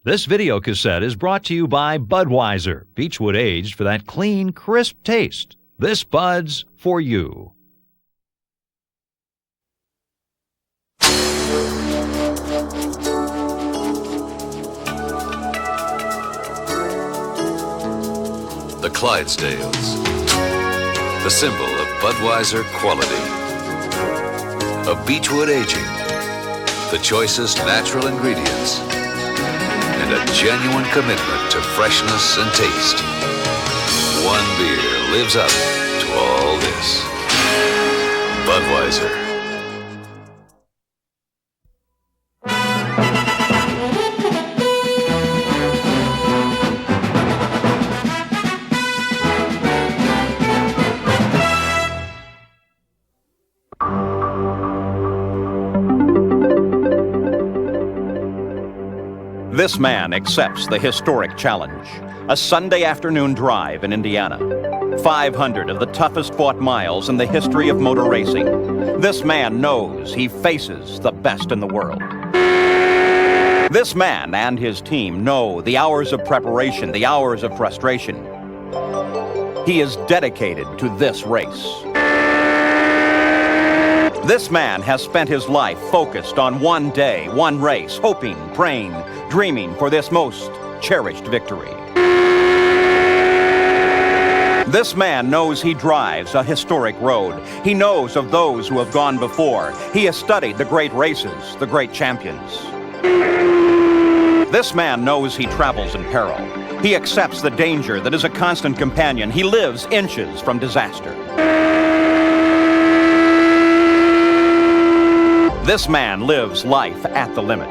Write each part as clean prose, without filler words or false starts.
This video cassette is brought to you by Budweiser, Beechwood aged for that clean, crisp taste. This Bud's for you. The Clydesdales, the symbol of Budweiser quality, of Beechwood aging, the choicest natural ingredients, and a genuine commitment to freshness and taste. One beer lives up to all this. Budweiser. This man accepts the historic challenge. A Sunday afternoon drive in Indiana. 500 of the toughest fought miles in the history of motor racing. This man knows he faces the best in the world. This man and his team know the hours of preparation, the hours of frustration. He is dedicated to this race. This man has spent his life focused on one day, one race, hoping, praying, dreaming for this most cherished victory. This man knows he drives a historic road. He knows of those who have gone before. He has studied the great races, the great champions. This man knows he travels in peril. He accepts the danger that is a constant companion. He lives inches from disaster. This man lives life at the limit.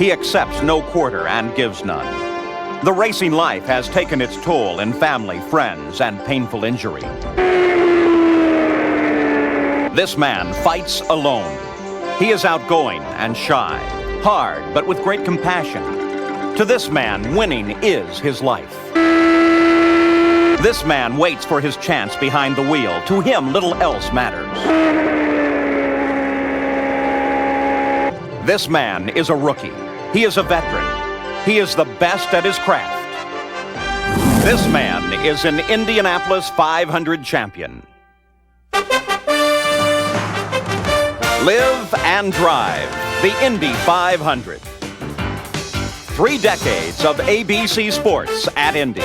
He accepts no quarter and gives none. The racing life has taken its toll in family, friends, and painful injury. This man fights alone. He is outgoing and shy, hard but with great compassion. To this man, winning is his life. This man waits for his chance behind the wheel. To him, little else matters. This man is a rookie. He is a veteran. He is the best at his craft. This man is an Indianapolis 500 champion. Live and drive the Indy 500. 3 decades of ABC sports at Indy.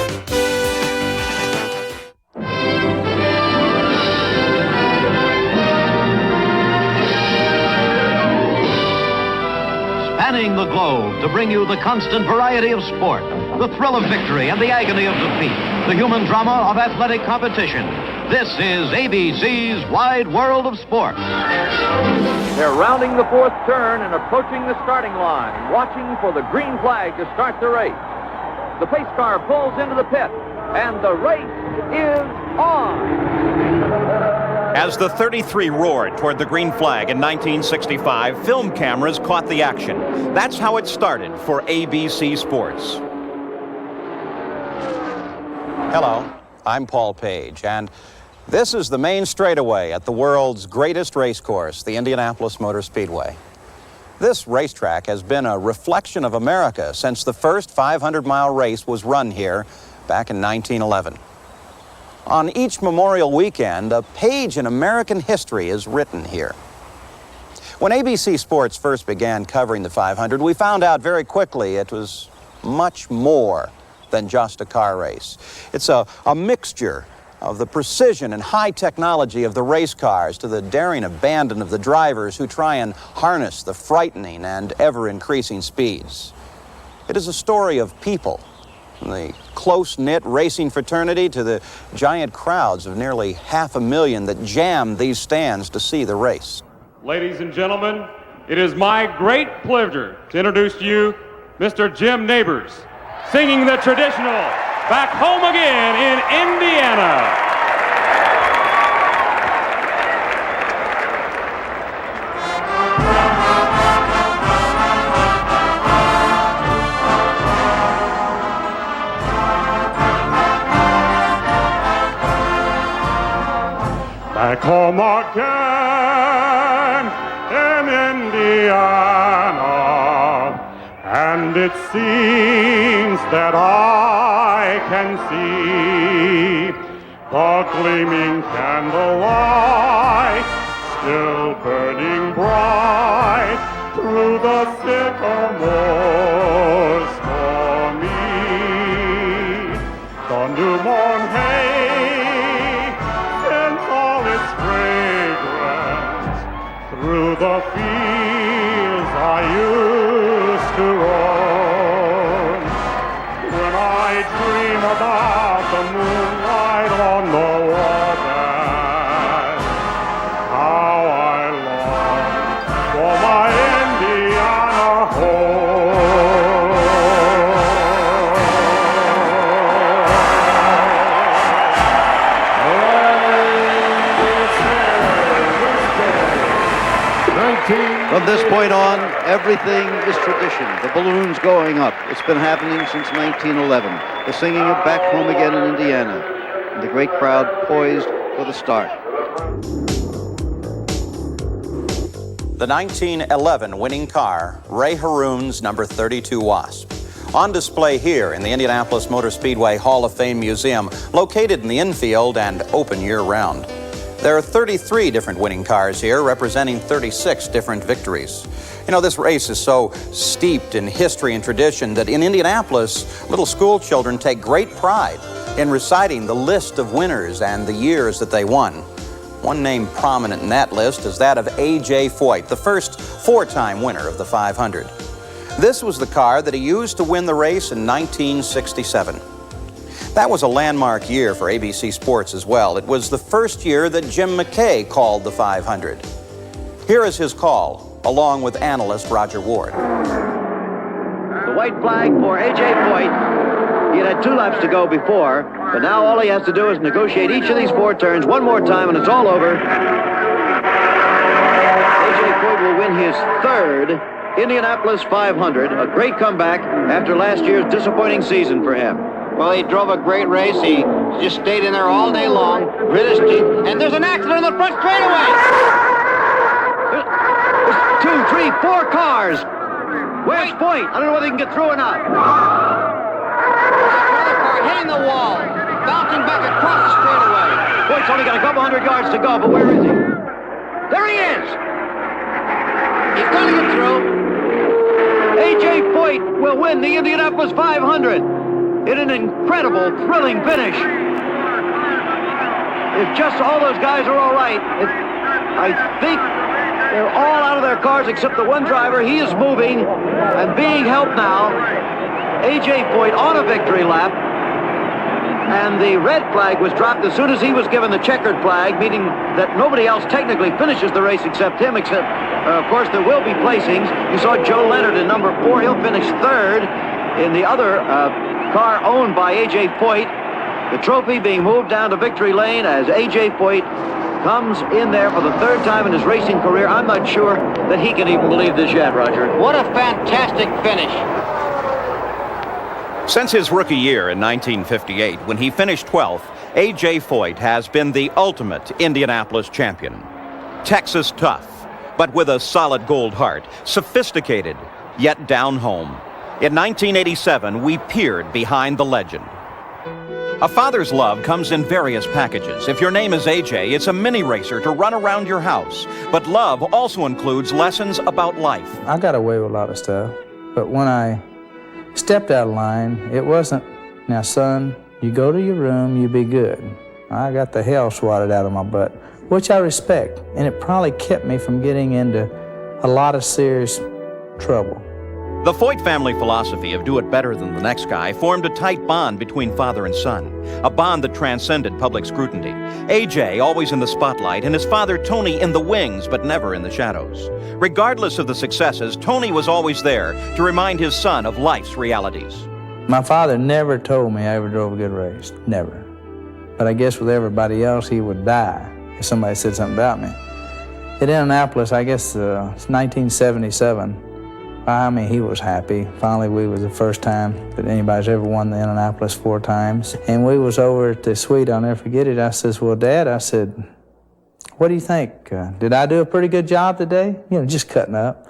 Spanning the globe to bring you the constant variety of sport, the thrill of victory and the agony of defeat, the human drama of athletic competition. This is ABC's Wide World of Sport. They're rounding the 4th turn and approaching the starting line, watching for the green flag to start the race. The pace car pulls into the pit, and the race is on. As the 33 roared toward the green flag in 1965, film cameras caught the action. That's how it started for ABC Sports. Hello, I'm Paul Page, and this is the main straightaway at the world's greatest race course, the Indianapolis Motor Speedway. This racetrack has been a reflection of America since the first 500-mile race was run here back in 1911. On each Memorial Weekend, a page in American history is written here. When ABC Sports first began covering the 500, we found out very quickly it was much more than just a car race. It's a mixture of the precision and high technology of the race cars to the daring abandon of the drivers who try and harness the frightening and ever-increasing speeds. It is a story of people, from the close-knit racing fraternity to the giant crowds of nearly 500,000 that jammed these stands to see the race. Ladies and gentlemen, it is my great pleasure to introduce to you Mr. Jim Neighbors, singing the traditional Back Home Again in Indiana. Back home again in Indiana, and it seems that I can see the gleaming candlelight still burning bright through the sycamores for me. The newborn hay sends all its fragrance through the fields I used to roam. When I dream about the moonlight on the water, how I long for my Indiana home. From this point on, everything is tradition. The balloons going up. It's been happening since 1911. The singing of Back Home Again in Indiana. And the great crowd poised for the start. The 1911 winning car, Ray Haroon's number 32 Wasp. On display here in the Indianapolis Motor Speedway Hall of Fame Museum, located in the infield and open year-round. There are 33 different winning cars here, representing 36 different victories. You know, this race is so steeped in history and tradition that in Indianapolis, little school children take great pride in reciting the list of winners and the years that they won. One name prominent in that list is that of A.J. Foyt, the first four-time winner of the 500. This was the car that he used to win the race in 1967. That was a landmark year for ABC Sports as well. It was the first year that Jim McKay called the 500. Here is his call, along with analyst Roger Ward. The white flag for A.J. Foyt. He had 2 laps to go before, but now all he has to do is negotiate each of these 4 turns one more time, and it's all over. A.J. Foyt will win his 3rd Indianapolis 500, a great comeback after last year's disappointing season for him. Well, he drove a great race. He just stayed in there all day long, grit his teeth, and there's an accident on the front straightaway. There's 2, 3, 4 cars. Where's Foyt? I don't know whether he can get through or not. Another car hitting the wall, bouncing back across the straightaway. Foyt's only got a couple hundred yards to go, but where is he? There he is. He's going to get through. A.J. Foyt will win the Indianapolis 500 in an incredible, thrilling finish. If just all those guys are all right, I think they're all out of their cars except the one driver. He is moving and being helped now. A.J. Foyt on a victory lap. And the red flag was dropped as soon as he was given the checkered flag, meaning that nobody else technically finishes the race except him, except, of course, there will be placings. You saw Joe Leonard in number 4. He'll finish 3rd in the other car owned by A.J. Foyt. The trophy being moved down to victory lane as A.J. Foyt comes in there for the 3rd time in his racing career. I'm not sure that he can even believe this yet, Roger. What a fantastic finish. Since his rookie year in 1958, when he finished 12th, A.J. Foyt has been the ultimate Indianapolis champion. Texas tough, but with a solid gold heart, sophisticated, yet down home. In 1987, we peered behind the legend. A father's love comes in various packages. If your name is AJ, it's a mini racer to run around your house. But love also includes lessons about life. I got away with a lot of stuff, but when I stepped out of line, it wasn't, now son, you go to your room, you be good. I got the hell swatted out of my butt, which I respect, and it probably kept me from getting into a lot of serious trouble. The Foyt family philosophy of do it better than the next guy formed a tight bond between father and son, a bond that transcended public scrutiny. AJ always in the spotlight and his father Tony in the wings but never in the shadows. Regardless of the successes, Tony was always there to remind his son of life's realities. My father never told me I ever drove a good race, never. But I guess with everybody else, he would die if somebody said something about me. At Indianapolis, I guess it's 1977. I mean, he was happy. Finally, we was the first time that anybody's ever won the Indianapolis 4 times. And we was over at the suite, I'll never forget it. I says, well, Dad, I said, what do you think? Did I do a pretty good job today? You know, just cutting up.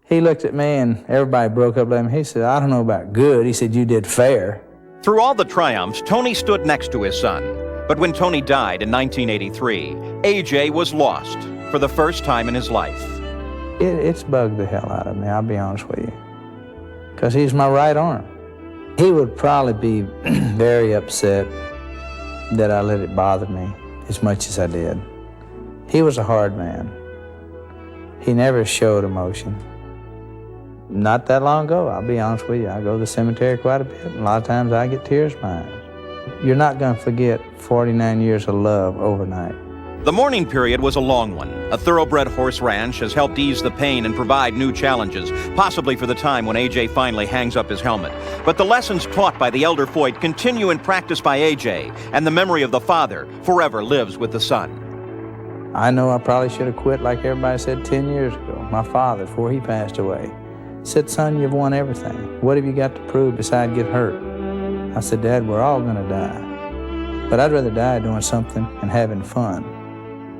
He looked at me and everybody broke up like him. He said, I don't know about good. He said, you did fair. Through all the triumphs, Tony stood next to his son. But when Tony died in 1983, A.J. was lost for the first time in his life. It's bugged the hell out of me, I'll be honest with you, because he's my right arm. He would probably be very upset that I let it bother me as much as I did. He was a hard man. He never showed emotion. Not that long ago, I'll be honest with you, I go to the cemetery quite a bit, and a lot of times I get tears in my eyes. You're not going to forget 49 years of love overnight. The mourning period was a long one. A thoroughbred horse ranch has helped ease the pain and provide new challenges, possibly for the time when A.J. finally hangs up his helmet. But the lessons taught by the elder Foyt continue in practice by A.J., and the memory of the father forever lives with the son. I know I probably should have quit like everybody said 10 years ago. My father, before he passed away, said, son, you've won everything. What have you got to prove besides get hurt? I said, Dad, we're all going to die. But I'd rather die doing something and having fun.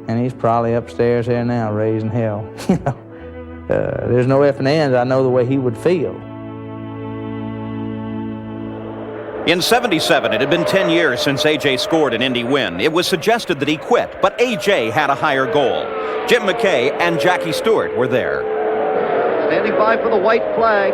And he's probably upstairs there now, raising hell. There's no ifs and ands. I know the way he would feel. In '77, it had been 10 years since A.J. scored an Indy win. It was suggested that he quit, but A.J. had a higher goal. Jim McKay and Jackie Stewart were there. Standing by for the white flag.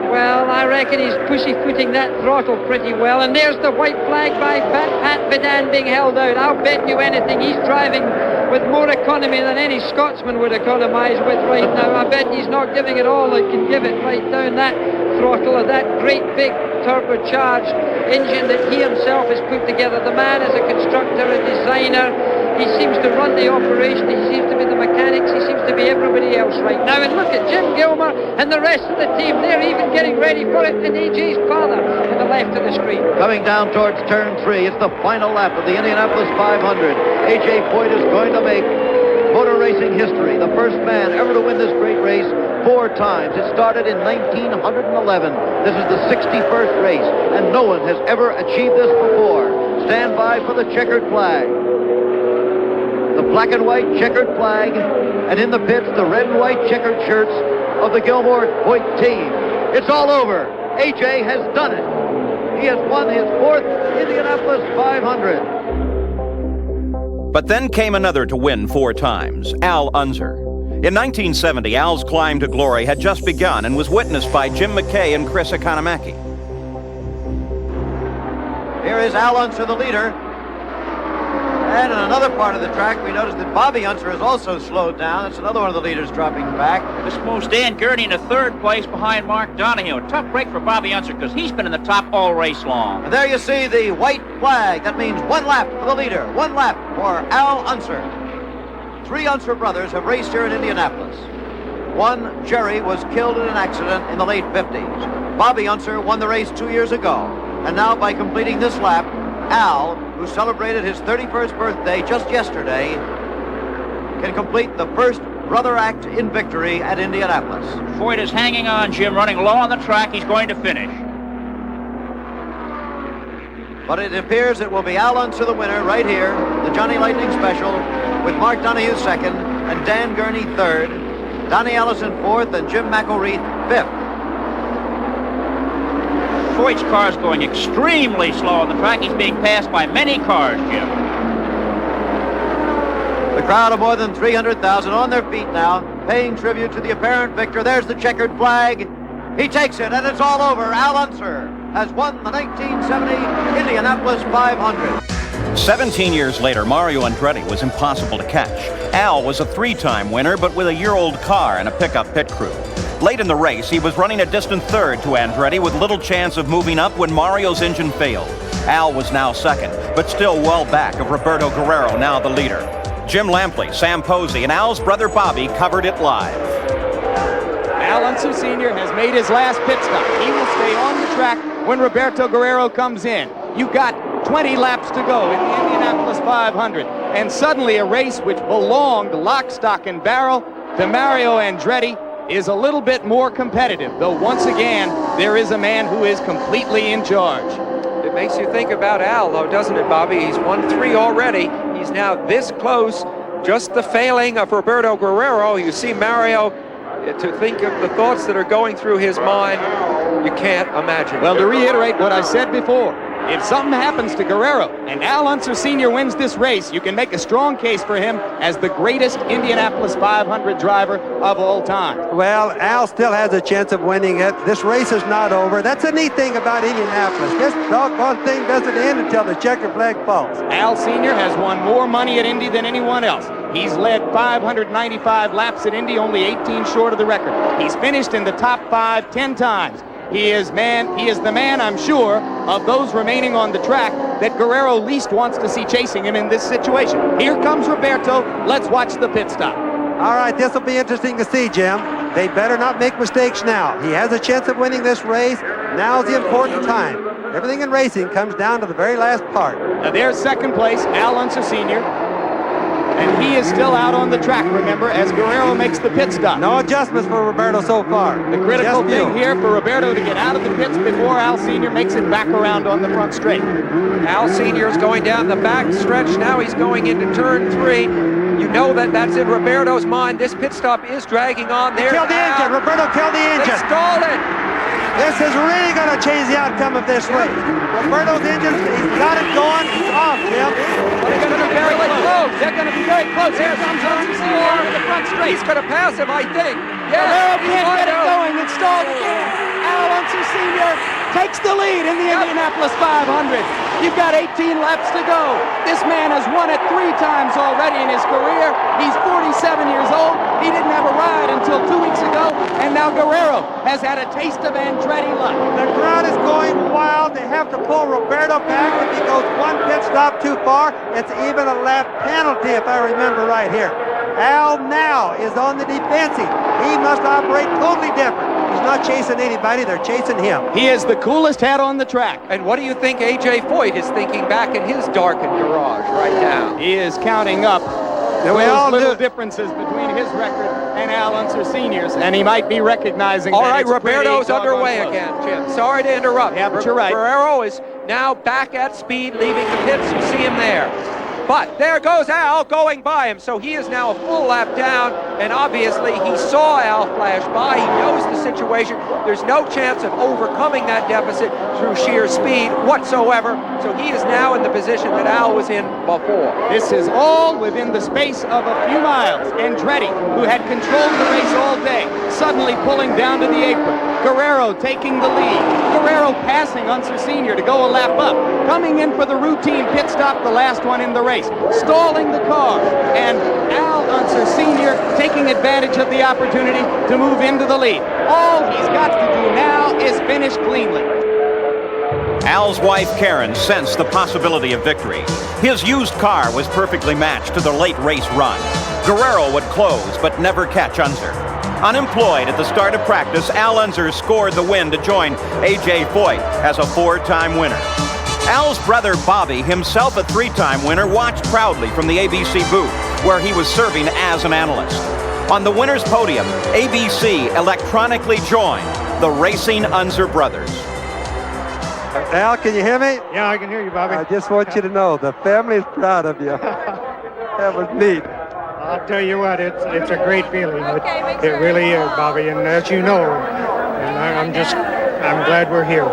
Well, I reckon he's pussyfooting that throttle pretty well. And there's the white flag by Pat Vidan being held out. I'll bet you anything he's driving with more economy than any Scotsman would economize with right now. I bet he's not giving it all that can give it right down that throttle of that great big turbocharged engine that he himself has put together. The man is a constructor, a designer. He seems to run the operation. He seems to be the mechanics. He seems to be everybody else right now. And look at Jim Gilmer and the rest of the team. They're even getting ready for it. And A.J.'s father to the left of the screen. Coming down towards turn 3. It's the final lap of the Indianapolis 500. A.J. Foyt is going to make motor racing history. The first man ever to win this great race 4 times. It started in 1911. This is the 61st race, and no one has ever achieved this before. Stand by for the checkered flag. The black and white checkered flag, and in the pits, the red and white checkered shirts of the Gilmore Foyt team. It's all over. A.J. has done it. He has won his 4th Indianapolis 500. But then came another to win 4 times, Al Unser. In 1970, Al's climb to glory had just begun and was witnessed by Jim McKay and Chris Economaki. Here is Al Unser, the leader. And in another part of the track, we noticed that Bobby Unser has also slowed down. That's another one of the leaders dropping back. This moves Dan Gurney into 3rd place behind Mark Donohue. A tough break for Bobby Unser because he's been in the top all race long. And there you see the white flag. That means 1 lap for the leader. 1 lap for Al Unser. 3 Unser brothers have raced here in Indianapolis. One, Jerry, was killed in an accident in the late 50s. Bobby Unser won the race 2 years ago. And now by completing this lap, Al, who celebrated his 31st birthday just yesterday, can complete the first brother act in victory at Indianapolis. Foyt is hanging on, Jim, running low on the track. He's going to finish. But it appears it will be Al Unser the winner right here, the Johnny Lightning Special, with Mark Donohue 2nd and Dan Gurney 3rd, Donnie Allison 4th, and Jim McElreath 5th. Foyt's car is going extremely slow on the track. He's being passed by many cars, Jim. The crowd of more than 300,000 on their feet now, paying tribute to the apparent victor. There's the checkered flag. He takes it, and it's all over. Al Unser has won the 1970 Indianapolis 500. 17 years later, Mario Andretti was impossible to catch. Al was a 3-time winner, but with a year-old car and a pickup pit crew. Late in the race, he was running a distant 3rd to Andretti with little chance of moving up when Mario's engine failed. Al was now 2nd, but still well back of Roberto Guerrero, now the leader. Jim Lampley, Sam Posey, and Al's brother Bobby covered it live. Al Unser Sr. has made his last pit stop. He will stay on the track when Roberto Guerrero comes in. You've got 20 laps to go in the Indianapolis 500, and suddenly a race which belonged lock, stock, and barrel to Mario Andretti is a little bit more competitive, though once again, there is a man who is completely in charge. It makes you think about Al, though, doesn't it, Bobby? He's won 3 already. He's now this close. Just the failing of Roberto Guerrero. You see Mario To think of the thoughts that are going through his mind, you can't imagine. Well, to reiterate what I said before, if something happens to Guerrero and Al Unser Sr. wins this race, you can make a strong case for him as the greatest Indianapolis 500 driver of all time. Well, Al still has a chance of winning it. This race is not over. That's a neat thing about Indianapolis. This doggone thing doesn't end until the checker flag falls. Al Sr. has won more money at Indy than anyone else. He's led 595 laps at Indy, only 18 short of the record. He's finished in the top 5 10 times. He is the man, I'm sure, of those remaining on the track that Guerrero least wants to see chasing him in this situation. Here comes Roberto. Let's watch the pit stop. All right, this will be interesting to see, Jim. They better not make mistakes now. He has a chance of winning this race. Now's the important time. Everything in racing comes down to the very last part. Now there's second place, Al Unser Sr., and he is still out on the track, remember, as Guerrero makes the pit stop. No adjustments for Roberto so far. The critical thing here for Roberto to get out of the pits before Al Sr. makes it back around on the front straight. Al Sr. is going down the back stretch. Now he's going into turn 3. You know that's in Roberto's mind. This pit stop is dragging on there. Killed the engine. Roberto killed the engine. They stalled it. This is really going to change the outcome of this race. Roberto's engine, he's got it going. It's off, Jim. They're going to be very close. They're going to be very close. Here comes Unser Sr. to the front straight. He's going to pass him, I think. Guerrero can't get it going. It's stalled again. Al Unser Sr. takes the lead in the Indianapolis 500. You've got 18 laps to go. This man has won it 3 times already in his career. He's 47 years old. He didn't have a ride until 2 weeks ago, and now Guerrero has had a taste of Andretti luck. The crowd is going wild. They have to pull Roberto back if he goes one pit stop too far. It's even a lap penalty, if I remember right here. Al now is on the defensive. He must operate totally different. He's not chasing anybody, they're chasing him. He is the coolest head on the track. And what do you think A.J. Foyt is thinking back in his darkened garage right now? He is counting up those little differences between his record and Al Unser Sr.'s, and he might be recognizing All that right, Roberto's underway again, Jim. Sorry to interrupt. Yeah, but you're right. Guerrero is now back at speed, leaving the pits. You see him there. But there goes Al going by him, so he is now a full lap down, and obviously he saw Al flash by. He knows the situation. There's no chance of overcoming that deficit through sheer speed whatsoever, so he is now in the position that Al was in before. This is all within the space of a few miles. Andretti, who had controlled the race all day, suddenly pulling down to the apron. Guerrero taking the lead. Guerrero passing Unser Sr. to go a lap up. Coming in for the routine pit stop, the last one in the race. Stalling the car, and Al Unser Sr. taking advantage of the opportunity to move into the lead. All he's got to do now is finish cleanly. Al's wife Karen sensed the possibility of victory. His used car was perfectly matched to the late race run. Guerrero would close but never catch Unser. Unemployed at the start of practice, Al Unser scored the win to join A.J. Foyt as a 4-time winner. Al's brother Bobby, himself a 3-time winner, watched proudly from the ABC booth, where he was serving as an analyst. On the winner's podium, ABC electronically joined the Racing Unser brothers. Al, can you hear me? Yeah, I can hear you, Bobby. I just want you to know the family is proud of you. That was neat. I'll tell you what, it's a great feeling. It really is, Bobby, and as you know, and I'm glad we're here.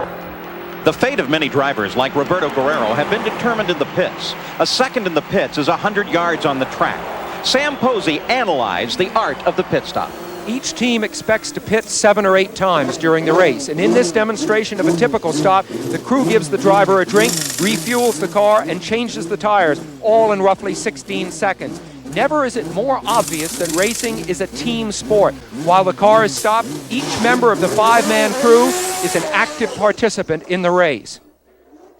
The fate of many drivers like Roberto Guerrero have been determined in the pits. A second in the pits is 100 yards on the track. Sam Posey analyzed the art of the pit stop. Each team expects to pit 7 or 8 times during the race, and in this demonstration of a typical stop, the crew gives the driver a drink, refuels the car, and changes the tires, all in roughly 16 seconds. Never is it more obvious that racing is a team sport. While the car is stopped, each member of the 5-man crew is an active participant in the race.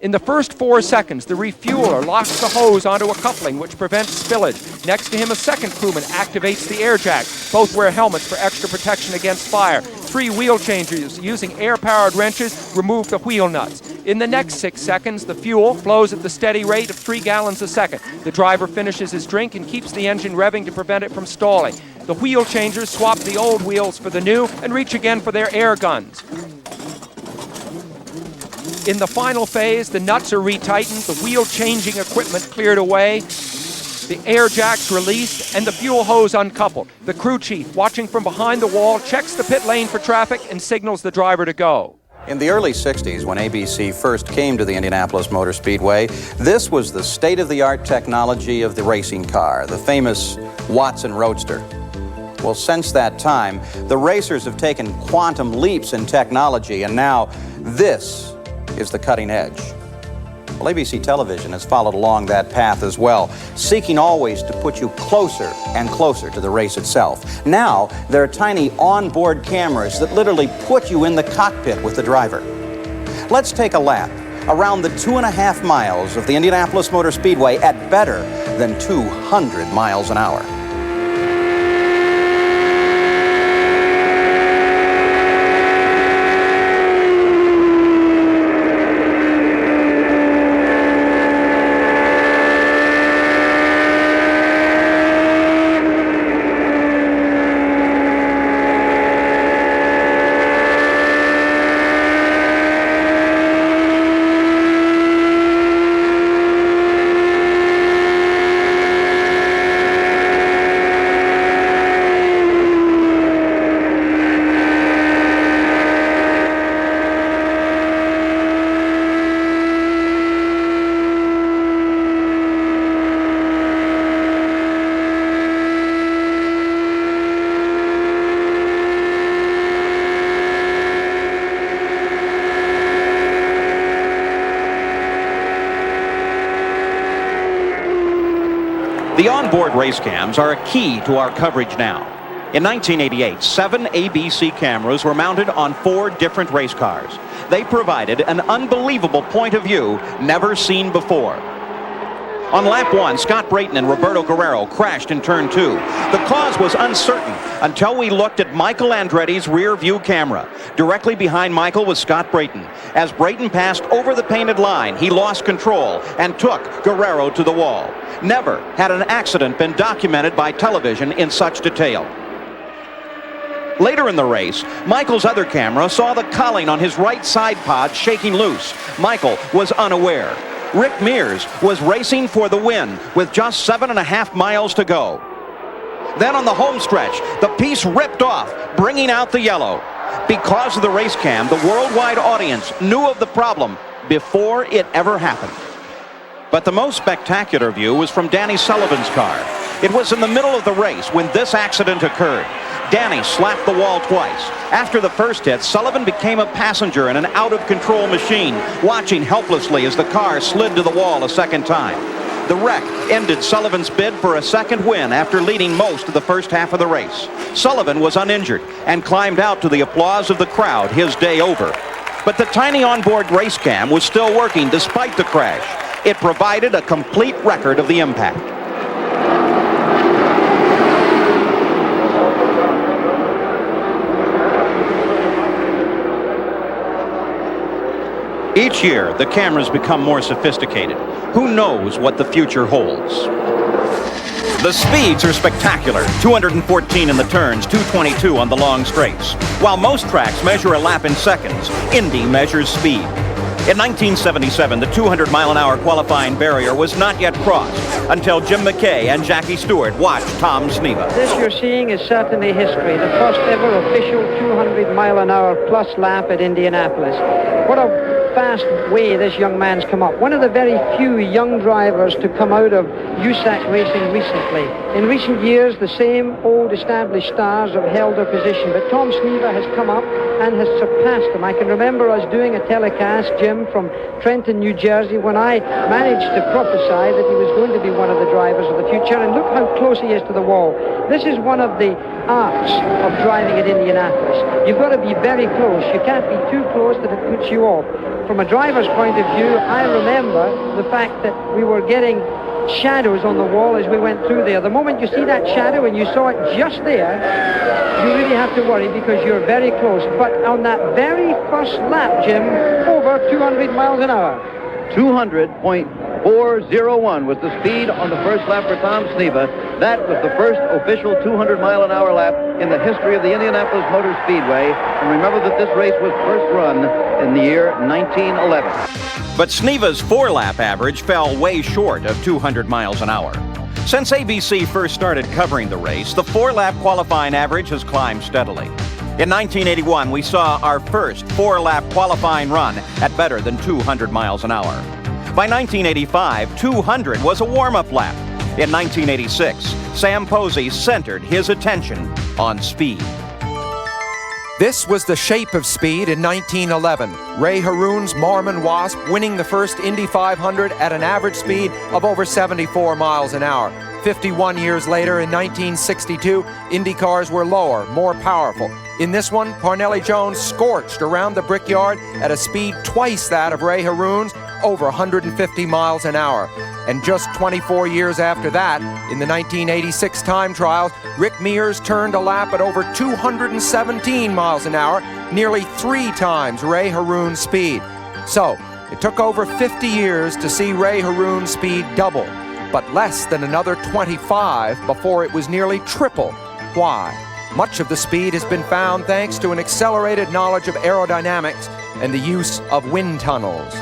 In the first 4 seconds, the refueler locks the hose onto a coupling which prevents spillage. Next to him, a second crewman activates the air jack. Both wear helmets for extra protection against fire. 3 wheel changers using air-powered wrenches remove the wheel nuts. In the next 6 seconds, the fuel flows at the steady rate of 3 gallons a second. The driver finishes his drink and keeps the engine revving to prevent it from stalling. The wheel changers swap the old wheels for the new and reach again for their air guns. In the final phase, the nuts are retightened, the wheel changing equipment cleared away. The air jack's released and the fuel hose uncoupled. The crew chief, watching from behind the wall, checks the pit lane for traffic and signals the driver to go. In the early 60s, when ABC first came to the Indianapolis Motor Speedway, this was the state-of-the-art technology of the racing car, the famous Watson Roadster. Well, since that time, the racers have taken quantum leaps in technology, and now this is the cutting edge. Well, ABC Television has followed along that path as well, seeking always to put you closer and closer to the race itself. Now, there are tiny onboard cameras that literally put you in the cockpit with the driver. Let's take a lap around the 2.5 miles of the Indianapolis Motor Speedway at better than 200 miles an hour. The onboard race cams are a key to our coverage now. In 1988, 7 ABC cameras were mounted on 4 different race cars. They provided an unbelievable point of view never seen before. On lap 1, Scott Brayton and Roberto Guerrero crashed in turn 2. The cause was uncertain until we looked at Michael Andretti's rear view camera. Directly behind Michael was Scott Brayton. As Brayton passed over the painted line, he lost control and took Guerrero to the wall. Never had an accident been documented by television in such detail. Later in the race, Michael's other camera saw the cowling on his right side pod shaking loose. Michael was unaware. Rick Mears was racing for the win with just 7.5 miles to go. Then on the home stretch, the piece ripped off, bringing out the yellow. Because of the race cam, the worldwide audience knew of the problem before it ever happened. But the most spectacular view was from Danny Sullivan's car. It was in the middle of the race when this accident occurred. Danny slapped the wall twice. After the first hit, Sullivan became a passenger in an out-of-control machine, watching helplessly as the car slid to the wall a second time. The wreck ended Sullivan's bid for a second win after leading most of the first half of the race. Sullivan was uninjured and climbed out to the applause of the crowd, his day over. But the tiny onboard race cam was still working despite the crash. It provided a complete record of the impact. Each year, the cameras become more sophisticated. Who knows what the future holds? The speeds are spectacular. 214 in the turns, 222 on the long straights. While most tracks measure a lap in seconds, Indy measures speed. In 1977, the 200-mile-an-hour qualifying barrier was not yet crossed until Jim McKay and Jackie Stewart watched Tom Sneva. This you're seeing is certainly history, the first ever official 200-mile-an-hour plus lap at Indianapolis. What a fast way this young man's come up. One of the very few young drivers to come out of USAC racing recently. In recent years, the same old established stars have held their position, but Tom Sneva has come up and has surpassed them. I can remember us doing a telecast, Jim, from Trenton, New Jersey, when I managed to prophesy that he was going to be one of the drivers of the future, and look how close he is to the wall. This is one of the arts of driving at Indianapolis. You've got to be very close. You can't be too close that it puts you off. From a driver's point of view, I remember the fact that we were getting shadows on the wall as we went through there. The moment you see that shadow and you saw it just there, you really have to worry because you're very close. But on that very first lap, Jim, over 200 miles an hour. 200.401 was the speed on the first lap for Tom Sneva. That was the first official 200-mile-an-hour lap in the history of the Indianapolis Motor Speedway. And remember that this race was first run in the year 1911. But Sneva's 4-lap average fell way short of 200 miles an hour. Since ABC first started covering the race, the 4-lap qualifying average has climbed steadily. In 1981, we saw our first 4-lap qualifying run at better than 200 miles an hour. By 1985, 200 was a warm-up lap. In 1986, Sam Posey centered his attention on speed. This was the shape of speed in 1911. Ray Haroun's Marmon Wasp winning the first Indy 500 at an average speed of over 74 miles an hour. 51 years later, in 1962, Indy cars were lower, more powerful. In this one, Parnelli Jones scorched around the Brickyard at a speed twice that of Ray Haroun's, over 150 miles an hour. And just 24 years after that, in the 1986 time trials, Rick Mears turned a lap at over 217 miles an hour, nearly 3 times Ray Haroun's speed. So, it took over 50 years to see Ray Haroun's speed double, but less than another 25 before it was nearly triple. Why? Much of the speed has been found thanks to an accelerated knowledge of aerodynamics and the use of wind tunnels.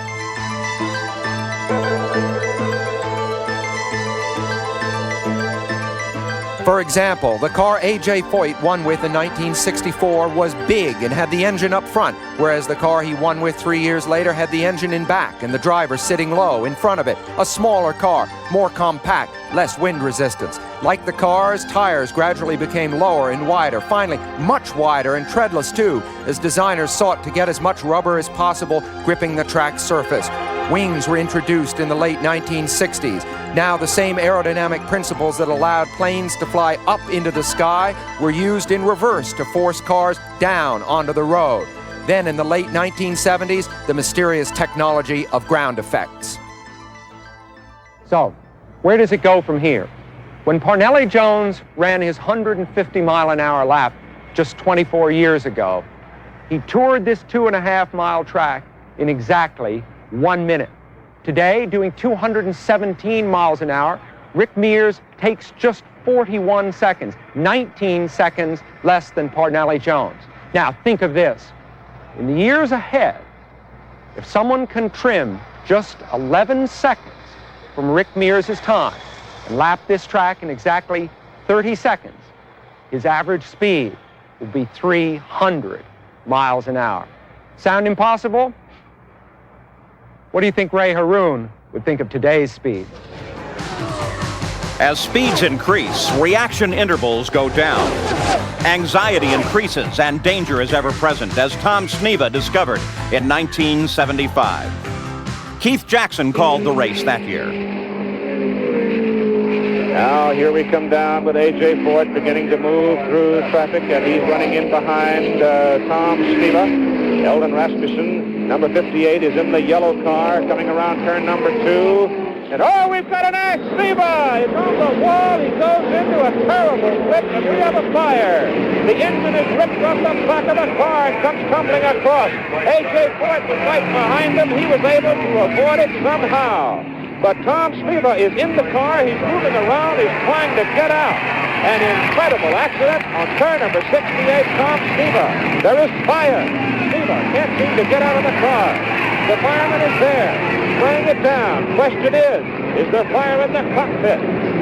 For example, the car A.J. Foyt won with in 1964 was big and had the engine up front, whereas the car he won with 3 years later had the engine in back and the driver sitting low in front of it. A smaller car, more compact, less wind resistance. Like the cars, tires gradually became lower and wider, finally much wider and treadless too, as designers sought to get as much rubber as possible gripping the track surface. Wings were introduced in the late 1960s. Now the same aerodynamic principles that allowed planes to fly up into the sky were used in reverse to force cars down onto the road. Then in the late 1970s, the mysterious technology of ground effects. So, where does it go from here? When Parnelli Jones ran his 150-mile-an-hour lap just 24 years ago, he toured this 2.5-mile track in exactly 1 minute. Today, doing 217 miles an hour, Rick Mears takes just 41 seconds, 19 seconds less than Parnelli Jones. Now, think of this. In the years ahead, if someone can trim just 11 seconds from Rick Mears' time and lap this track in exactly 30 seconds, his average speed will be 300 miles an hour. Sound impossible? What do you think Ray Haroun would think of today's speed? As speeds increase, reaction intervals go down. Anxiety increases and danger is ever present, as Tom Sneva discovered in 1975. Keith Jackson called the race that year. Now here we come down with A.J. Foyt beginning to move through traffic, and he's running in behind Tom Sneva. Eldon Rasmussen, number 58, is in the yellow car coming around turn number 2. And oh, we've got an axe! Sneva is on the wall. He goes into a terrible slip, and we have a fire. The engine is ripped off the back of the car and comes tumbling across. A.J. Foyt was right behind him. He was able to avoid it somehow. But Tom Sneva is in the car. He's moving around. He's trying to get out. An incredible accident on turn number 68, Tom Sneva. There is fire. Sneva can't seem to get out of the car. The fireman is there, spraying it down. Question is there fire in the cockpit?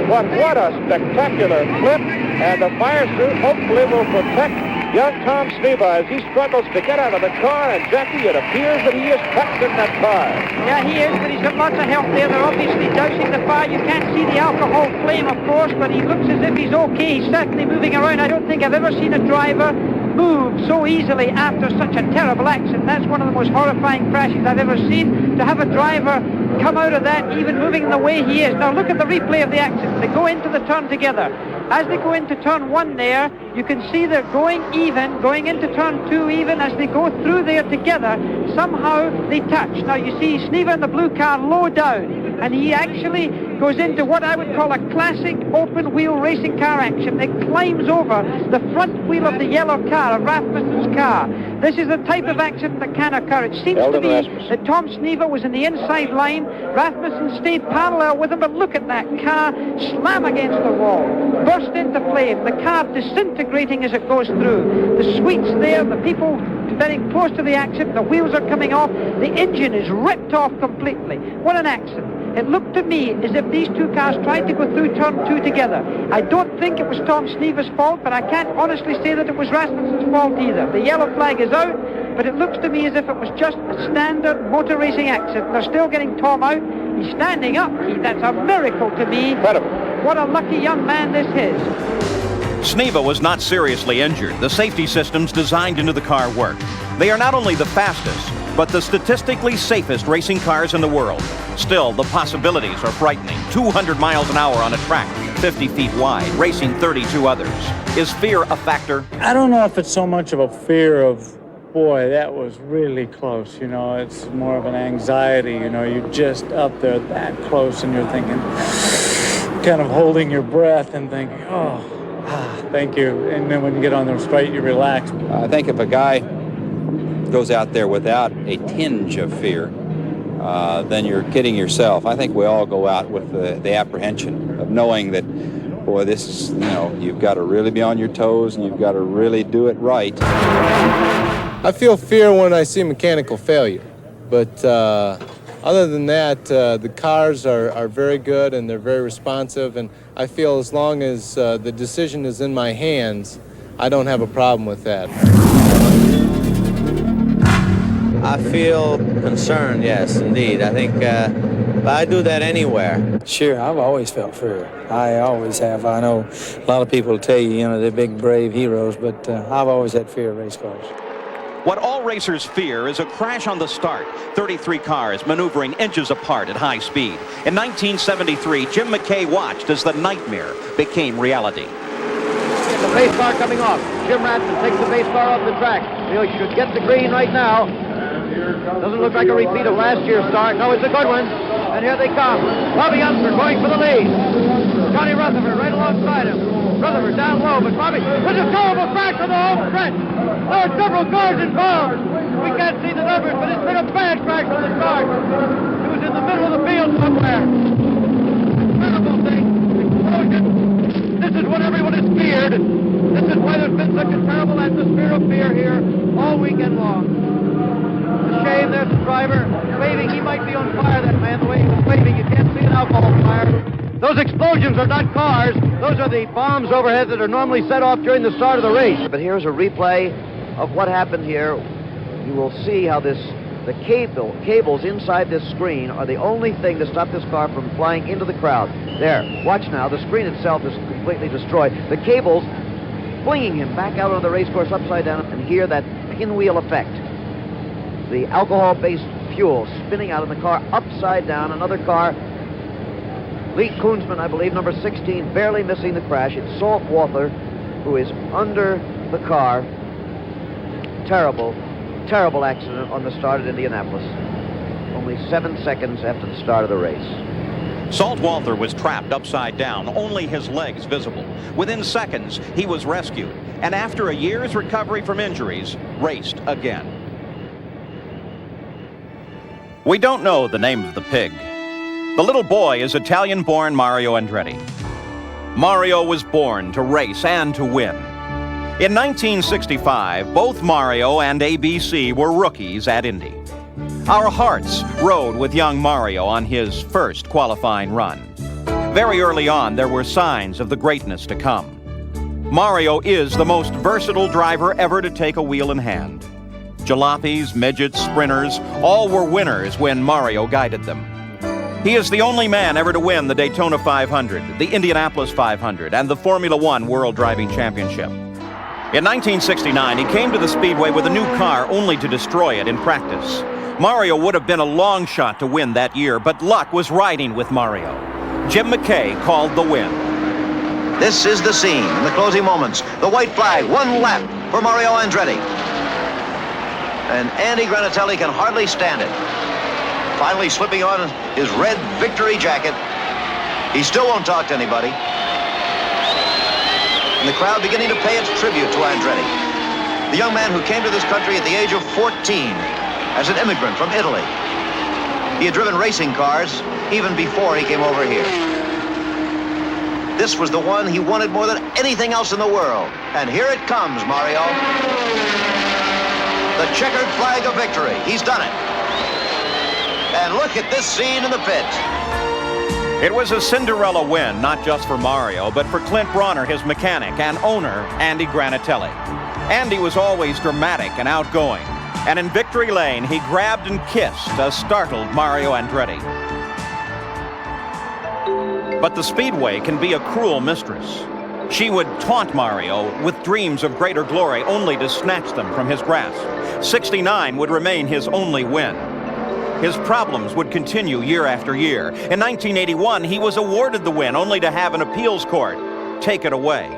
But what a spectacular flip, and the fire suit hopefully will protect young Tom Sneva as he struggles to get out of the car, and Jackie, it appears that he is trapped in that car. Yeah, he is, but he's got lots of help there. They're obviously dousing the fire. You can't see the alcohol flame, of course, but he looks as if he's okay. He's certainly moving around. I don't think I've ever seen a driver move so easily after such a terrible accident. That's one of the most horrifying crashes I've ever seen, to have a driver come out of that even moving in the way he is. Now look at the replay of the accident. They go into the turn together. As they go into turn 1 there, you can see they're going even, going into turn 2 even. As they go through there together, somehow they touch. Now you see Sneva in the blue car low down, and he actually goes into what I would call a classic open wheel racing car action. It climbs over the front wheel of the yellow car, of Rasmussen's car. This is the type of accident that can occur. It seems to be that Tom Sneva was in the inside line. Rasmussen stayed parallel with him, but look at that car slam against the wall, burst into flame, the car disintegrating as it goes through. The suites there, the people very close to the accident, the wheels are coming off, the engine is ripped off completely. What an accident. It looked to me as if these two cars tried to go through turn 2 together. I don't think it was Tom Sneever's fault, but I can't honestly say that it was Rasmussen's fault either. The yellow flag is out, but it looks to me as if it was just a standard motor racing accident. They're still getting Tom out. He's standing up, Keith. That's a miracle to me. Incredible. What a lucky young man this is. Sneva was not seriously injured. The safety systems designed into the car work. They are not only the fastest, but the statistically safest racing cars in the world. Still, the possibilities are frightening. 200 miles an hour on a track, 50 feet wide, racing 32 others. Is fear a factor? I don't know if it's so much of a fear of, boy, that was really close, you know. It's more of an anxiety, you know. You're just up there that close and you're thinking, kind of holding your breath and thinking, oh, thank you. And then when you get on the straight, you relax. I think if a guy goes out there without a tinge of fear, then you're kidding yourself. I think we all go out with the apprehension of knowing that, boy, this is, you know, you've got to really be on your toes and you've got to really do it right. I feel fear when I see mechanical failure, but other than that, the cars are very good and they're very responsive, and I feel as long as the decision is in my hands, I don't have a problem with that. I feel concerned, yes, indeed. I think, but I do that anywhere. Sure, I've always felt fear. I always have. I know a lot of people tell you, you know, they're big, brave heroes, but I've always had fear of race cars. What all racers fear is a crash on the start. 33 cars maneuvering inches apart at high speed. In 1973, Jim McKay watched as the nightmare became reality. The base car coming off. Jim Ranson takes the base car off the track. He should get the green right now. Doesn't look like a repeat of last year's start. No, it's a good one. And here they come. Bobby Unser going for the lead. Johnny Rutherford right alongside him. Rutherford down low, but Bobby, there's a terrible crash on the home stretch. There are several cars involved. We can't see the numbers, but it's been a bad crash on the start. It was in the middle of the field somewhere. Terrible thing. Explosion. This is what everyone has feared. This is why there's been such a terrible atmosphere of fear here all weekend long. It's a shame there's the driver waving. He might be on fire, that man, the way he was waving. You can't see an alcohol fire. Those explosions are not cars. Those are the bombs overhead that are normally set off during the start of the race. But here's a replay of what happened here. You will see how the cables inside this screen are the only thing to stop this car from flying into the crowd. There, watch now. The screen itself is completely destroyed. The cables flinging him back out of the race course upside down, and hear that pinwheel effect. The alcohol-based fuel spinning out of the car upside down. Another car, Lee Koonsman, I believe, number 16, barely missing the crash. It's Salt Walther, who is under the car. Terrible, terrible accident on the start at Indianapolis. Only 7 seconds after the start of the race. Salt Walther was trapped upside down, only his legs visible. Within seconds, he was rescued, and after a year's recovery from injuries, raced again. We don't know the name of the pig. The little boy is Italian-born Mario Andretti. Mario was born to race and to win. In 1965, both Mario and ABC were rookies at Indy. Our hearts rode with young Mario on his first qualifying run. Very early on, there were signs of the greatness to come. Mario is the most versatile driver ever to take a wheel in hand. Jalopies, midgets, sprinters, all were winners when Mario guided them. He is the only man ever to win the Daytona 500, the Indianapolis 500, and the Formula One World Driving Championship. In 1969, he came to the Speedway with a new car only to destroy it in practice. Mario would have been a long shot to win that year, but luck was riding with Mario. Jim McKay called the win. This is the scene in the closing moments. The white flag, 1 lap for Mario Andretti. And Andy Granatelli can hardly stand it. Finally slipping on his red victory jacket. He still won't talk to anybody. And the crowd beginning to pay its tribute to Andretti. The young man who came to this country at the age of 14 as an immigrant from Italy. He had driven racing cars even before he came over here. This was the one he wanted more than anything else in the world. And here it comes, Mario. The checkered flag of victory. He's done it. And look at this scene in the pit. It was a Cinderella win, not just for Mario, but for Clint Bronner, his mechanic, and owner, Andy Granatelli. Andy was always dramatic and outgoing, and in victory lane, he grabbed and kissed a startled Mario Andretti. But the Speedway can be a cruel mistress. She would taunt Mario with dreams of greater glory only to snatch them from his grasp. 69 would remain his only win. His problems would continue year after year. In 1981, he was awarded the win only to have an appeals court take it away.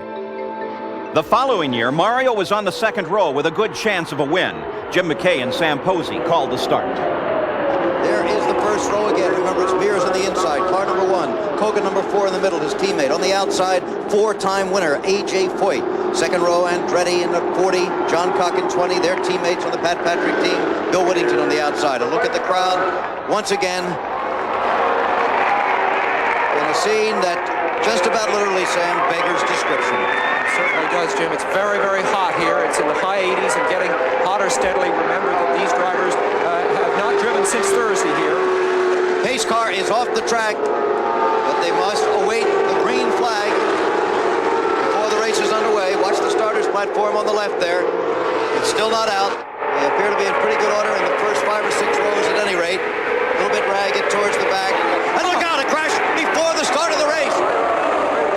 The following year, Mario was on the second row with a good chance of a win. Jim McKay and Sam Posey called the start. There is the first row again. Remember, it's Mears on the inside. Car number 1. Kogan number 4 in the middle, his teammate. On the outside, 4-time winner, A.J. Foyt. Second row, Andretti in the 40. John Cock in 20. Their teammates on the Pat Patrick team. Bill Whittington on the outside. A look at the crowd. Once again, in a scene that just about literally, Sam, beggars description. It certainly does, Jim. It's very, very hot here. It's in the high 80s and getting hotter steadily. Remember that these drivers have not driven since Thursday here. Pace car is off the track, but they must await the green flag before the race is underway. Watch the starters platform on the left there. It's still not out. They appear to be in pretty good order in the first 5 or 6 rows at any rate. A little bit ragged towards the back. And look out, a crash before the start of the race.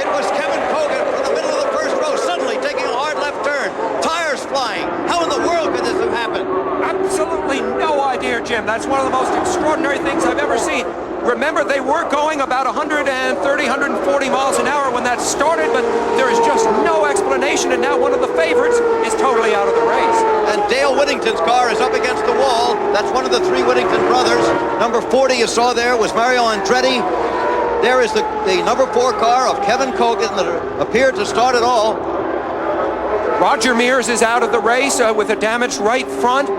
It was Kevin Kogan from the middle of the first row, suddenly taking a hard left turn. Tires flying. How in the world could this have happened? Absolutely no idea, Jim. That's one of the most extraordinary things I've ever seen. Remember, they were going about 130, 140 miles an hour when that started, but there is just no explanation, and now one of the favorites is totally out of the race. And Dale Whittington's car is up against the wall. That's one of the 3 Whittington brothers. Number 40 you saw there was Mario Andretti. There is the number 4 car of Kevin Kogan that appeared to start it all. Roger Mears is out of the race with a damaged right front.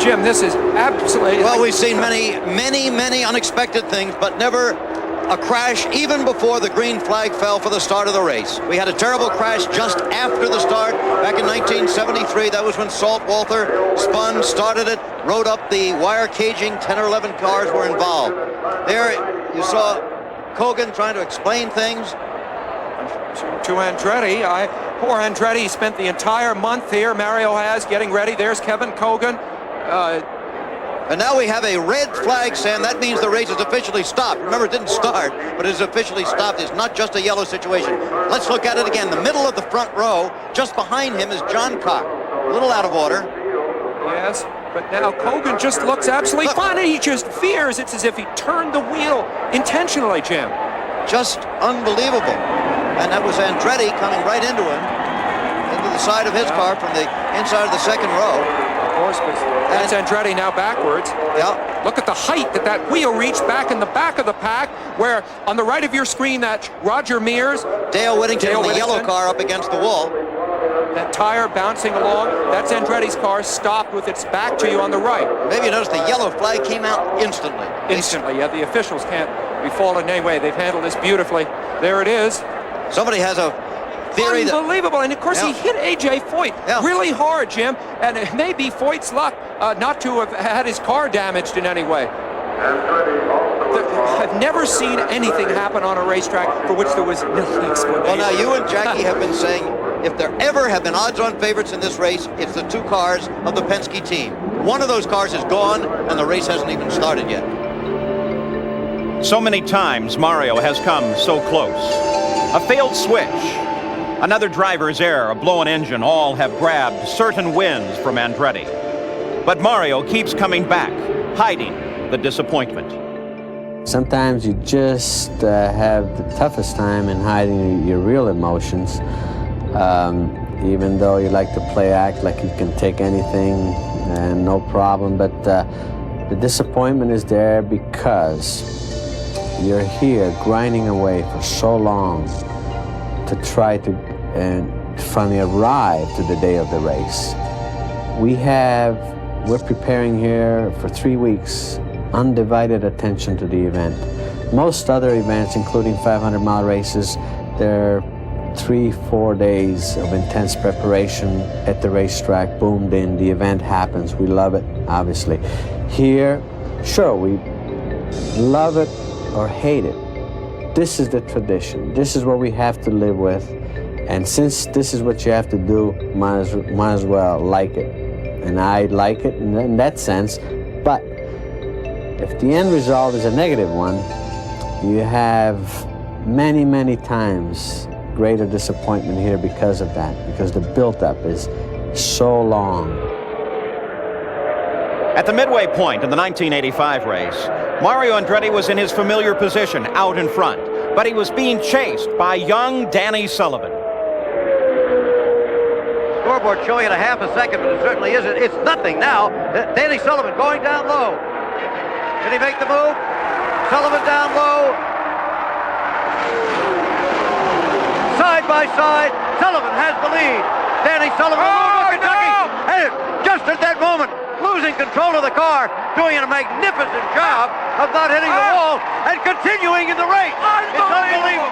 Jim, this is absolutely... Well, we've seen many unexpected things, but never a crash even before the green flag fell for the start of the race. We had a terrible crash just after the start back in 1973. That was when Salt Walther spun, started it, rode up the wire caging. 10 or 11 cars were involved. There you saw Kogan trying to explain things. To Andretti. Poor Andretti spent the entire month here. Mario has getting ready. There's Kevin Kogan. And now we have a red flag, Sam. That means the race is officially stopped. Remember, it didn't start, but it is officially stopped. It's not just a yellow situation. Let's look at it again. The middle of the front row, just behind him is John Cock. A little out of order. Yes, but now Kogan just looks absolutely fine. He just fears. It's as if he turned the wheel intentionally, Jim. Just unbelievable. And that was Andretti coming right into him, into the side of his car from the inside of the second row. Of course, but that's Andretti now backwards. Yeah. Look at the height that wheel reached back in the back of the pack, where on the right of your screen, that's Roger Mears. Dale Whittington in the yellow car up against the wall. That tire bouncing along, that's Andretti's car stopped with its back to you on the right. Maybe you noticed the yellow flag came out instantly. Instantly, yeah, the officials can't be faulted in any way. They've handled this beautifully. There it is. Somebody has a theory that... Unbelievable, and of course he hit A.J. Foyt really hard, Jim, and it may be Foyt's luck not to have had his car damaged in any way. I've never seen anything happen on a racetrack for which there was no explanation. Well, now you and Jackie have been saying if there ever have been odds-on favorites in this race, it's the 2 cars of the Penske team. One of those cars is gone, and the race hasn't even started yet. So many times Mario has come so close. A failed switch, another driver's error, a blown engine, all have grabbed certain wins from Andretti. But Mario keeps coming back, hiding the disappointment. Sometimes you just have the toughest time in hiding your real emotions, even though you like to act like you can take anything and no problem, but the disappointment is there because you're here grinding away for so long to try to finally arrive to the day of the race. We're preparing here for 3 weeks, undivided attention to the event. Most other events, including 500-mile races, they're 3-4 days of intense preparation at the racetrack, boomed in, the event happens, we love it, obviously. Here, sure, we love it, or hate it. This is the tradition. This is what we have to live with. And since this is what you have to do, might as well like it. And I like it in that sense. But if the end result is a negative one, you have many, many times greater disappointment here because of that, because the build-up is so long. At the midway point in the 1985 race, Mario Andretti was in his familiar position out in front, but he was being chased by young Danny Sullivan. Scoreboard showing it a half a second, but it certainly isn't. It's nothing now. Danny Sullivan going down low. Can he make the move? Sullivan down low. Side by side, Sullivan has the lead. Danny Sullivan, Kentucky, and just at that moment, losing control of the car, doing a magnificent job of not hitting the wall and continuing in the race. It's unbelievable.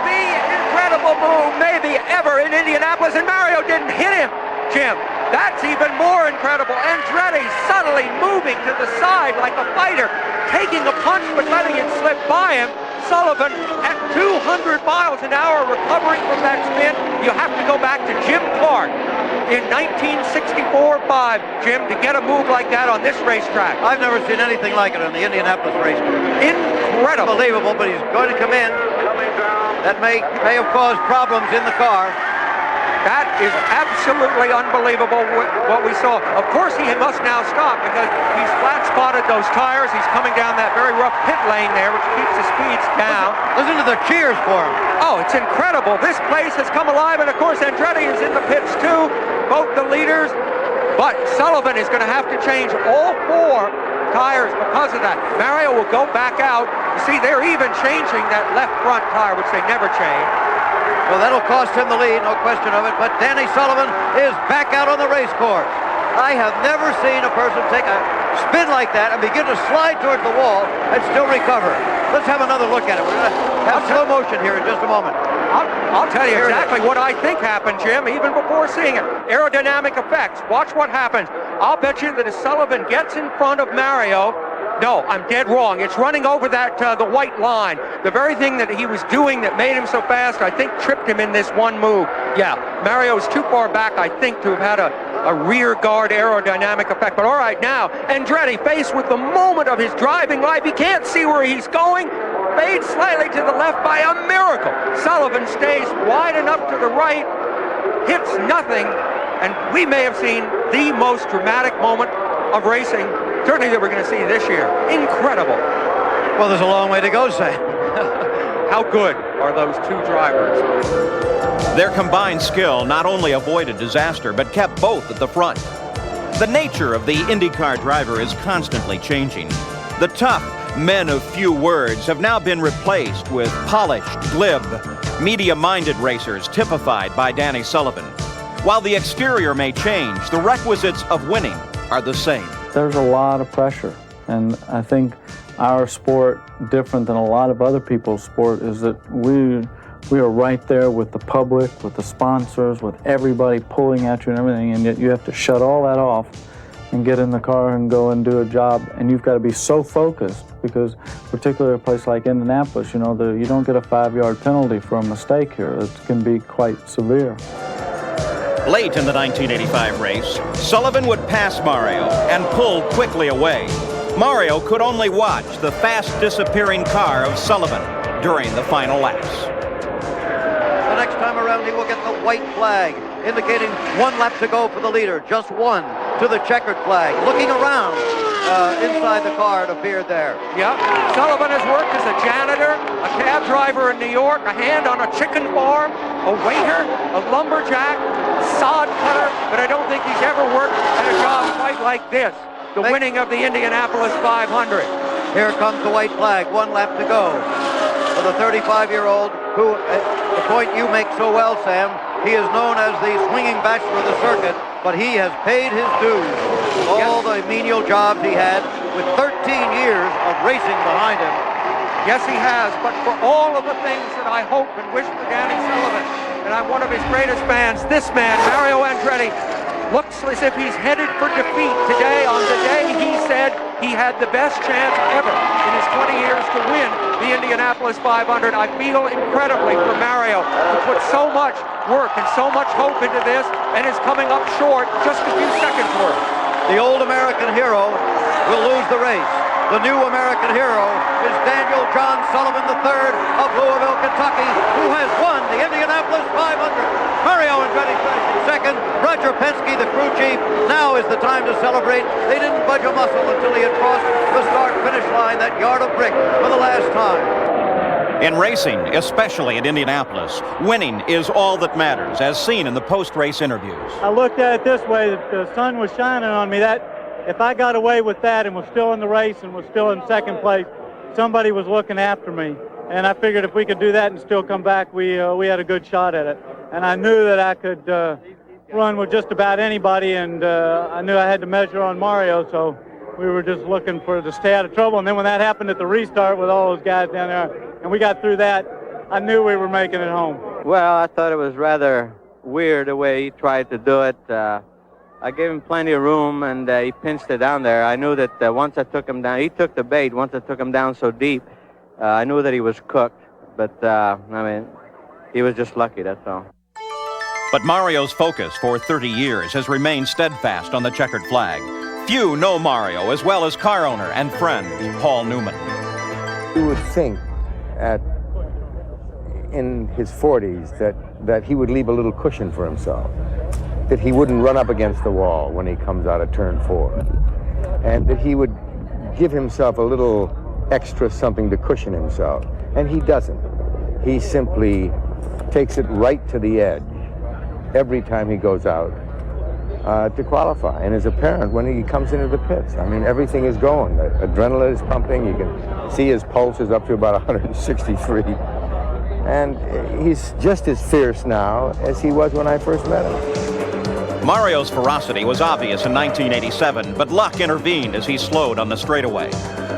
The incredible move maybe ever in Indianapolis, and Mario didn't hit him, Jim. That's even more incredible. Andretti subtly moving to the side like a fighter, taking a punch but letting it slip by him. Sullivan at 200 miles an hour recovering from that spin. You have to go back to Jim Clark in 1964-5, Jim, to get a move like that on this racetrack. I've never seen anything like it on the Indianapolis racetrack. Incredible. Unbelievable, but he's going to come in. That may have caused problems in the car. That is absolutely unbelievable what we saw. Of course, he must now stop because he's flat-spotted those tires. He's coming down that very rough pit lane there, which keeps the speeds down. Listen to the cheers for him. Oh, it's incredible. This place has come alive, and of course, Andretti is in the pits too, both the leaders. But Sullivan is going to have to change all 4 tires because of that. Mario will go back out. You see, they're even changing that left front tire, which they never change. Well, that'll cost him the lead, no question of it, but Danny Sullivan is back out on the race course. I have never seen a person take a spin like that and begin to slide towards the wall and still recover. Let's have another look at it. We're going to have slow motion here in just a moment. I'll tell you exactly what I think happened, Jim, even before seeing it. Aerodynamic effects. Watch what happens. I'll bet you that as Sullivan gets in front of Mario, no, I'm dead wrong. It's running over that the white line. The very thing that he was doing that made him so fast, I think, tripped him in this one move. Yeah, Mario's too far back, I think, to have had a rear guard aerodynamic effect. But all right, now, Andretti faced with the moment of his driving life. He can't see where he's going. Fades slightly to the left by a miracle. Sullivan stays wide enough to the right, hits nothing, and we may have seen the most dramatic moment of racing, certainly that we're going to see this year. Incredible. Well, there's a long way to go, Sam. How good are those 2 drivers? Their combined skill not only avoided disaster, but kept both at the front. The nature of the IndyCar driver is constantly changing. The tough men of few words have now been replaced with polished, glib, media-minded racers typified by Danny Sullivan. While the exterior may change, the requisites of winning are the same. There's a lot of pressure, and I think our sport, different than a lot of other people's sport, is that we are right there with the public, with the sponsors, with everybody pulling at you and everything, and yet you have to shut all that off and get in the car and go and do a job, and you've got to be so focused because particularly a place like Indianapolis, you know, you don't get a 5-yard penalty for a mistake here. It can be quite severe. Late in the 1985 race, Sullivan would pass Mario and pull quickly away. Mario could only watch the fast disappearing car of Sullivan during the final laps. The next time around he will get the white flag, indicating 1 lap to go for the leader, just 1 to the checkered flag. Looking around inside the car, it appeared there. Yeah, Sullivan has worked as a janitor, a cab driver in New York, a hand on a chicken farm, a waiter, a lumberjack, sod cutter, but I don't think he's ever worked at a job quite like this, the winning of the Indianapolis 500. Here comes the white flag, 1 lap to go for the 35-year-old who, at the point you make so well, Sam, he is known as the swinging bachelor of the circuit, but he has paid his dues. All the menial jobs he had with 13 years of racing behind him. Yes, he has, but for all of the things that I hope and wish for Danny Sullivan, and I'm one of his greatest fans, this man, Mario Andretti, looks as if he's headed for defeat today. On the day he said he had the best chance ever in his 20 years to win the Indianapolis 500. I feel incredibly for Mario to put so much work and so much hope into this, and is coming up short, just a few seconds worth. The old American hero will lose the race. The new American hero is Daniel John Sullivan III of Louisville, Kentucky, who has won the Indianapolis 500. Mario Andretti finished second. Roger Penske, the crew chief. Now is the time to celebrate. They didn't budge a muscle until he had crossed the start-finish line, that yard of brick, for the last time. In racing, especially at Indianapolis, winning is all that matters, as seen in the post-race interviews. I looked at it this way, that the sun was shining on me. That if I got away with that and was still in the race and was still in second place, somebody was looking after me. And I figured if we could do that and still come back, we had a good shot at it. And I knew that I could run with just about anybody, and I knew I had to measure on Mario, so we were just looking for to stay out of trouble. And then when that happened at the restart with all those guys down there, and we got through that, I knew we were making it home. Well, I thought it was rather weird the way he tried to do it. I gave him plenty of room, and he pinched it down there. I knew that once I took him down, he took the bait. Once I took him down so deep, I knew that he was cooked. But, I mean, he was just lucky, that's all. But Mario's focus for 30 years has remained steadfast on the checkered flag. Few know Mario as well as car owner and friend Paul Newman. You would think in his 40s that he would leave a little cushion for himself, that he wouldn't run up against the wall when he comes out of turn 4, and that he would give himself a little extra something to cushion himself. And he doesn't. He simply takes it right to the edge every time he goes out to qualify. And as a parent, when he comes into the pits, I mean, everything is going. The adrenaline is pumping. You can see his pulse is up to about 163. And he's just as fierce now as he was when I first met him. Mario's ferocity was obvious in 1987, but luck intervened as he slowed on the straightaway.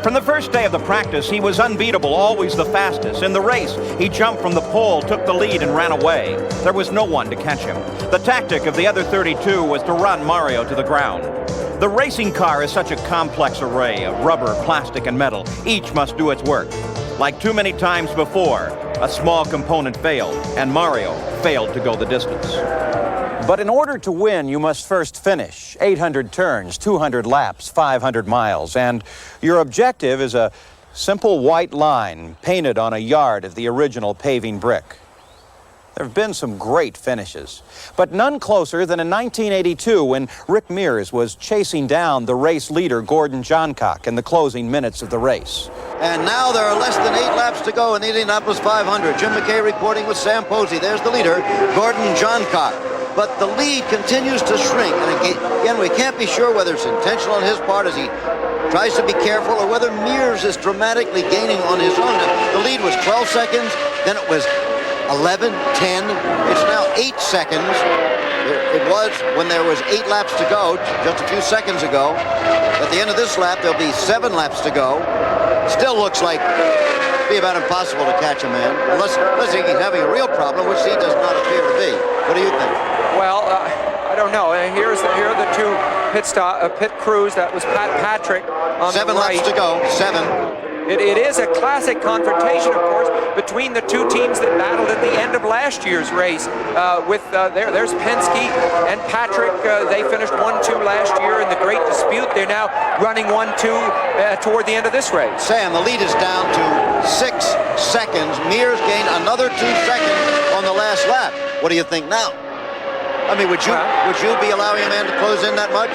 From the first day of the practice, he was unbeatable, always the fastest. In the race, he jumped from the pole, took the lead, and ran away. There was no one to catch him. The tactic of the other 32 was to run Mario to the ground. The racing car is such a complex array of rubber, plastic, and metal. Each must do its work. Like too many times before, a small component failed, and Mario failed to go the distance. But in order to win, you must first finish 800 turns, 200 laps, 500 miles. And your objective is a simple white line painted on a yard of the original paving brick. There have been some great finishes, but none closer than in 1982 when Rick Mears was chasing down the race leader, Gordon Johncock, in the closing minutes of the race. And now there are less than 8 laps to go in the Indianapolis 500. Jim McKay reporting with Sam Posey. There's the leader, Gordon Johncock. But the lead continues to shrink. And again, we can't be sure whether it's intentional on his part as he tries to be careful or whether Mears is dramatically gaining on his own. The lead was 12 seconds, then it was 11, 10. It's now 8 seconds. It was when there was 8 laps to go, just a few seconds ago. At the end of this lap, there'll be 7 laps to go. Still looks like it'd be about impossible to catch a man, unless he's having a real problem, which he does not appear to be. What do you think? Well, I don't know. Here are the two pit crews. That was Pat Patrick on 7 the right. laps to go. 7. It is a classic confrontation, of course, between the two teams that battled at the end of last year's race. There's Penske and Patrick. They finished 1-2 last year in the great dispute. They're now running 1-2 toward the end of this race. Sam, the lead is down to 6 seconds. Mears gained another 2 seconds on the last lap. What do you think now? I mean, would you be allowing a man to close in that much?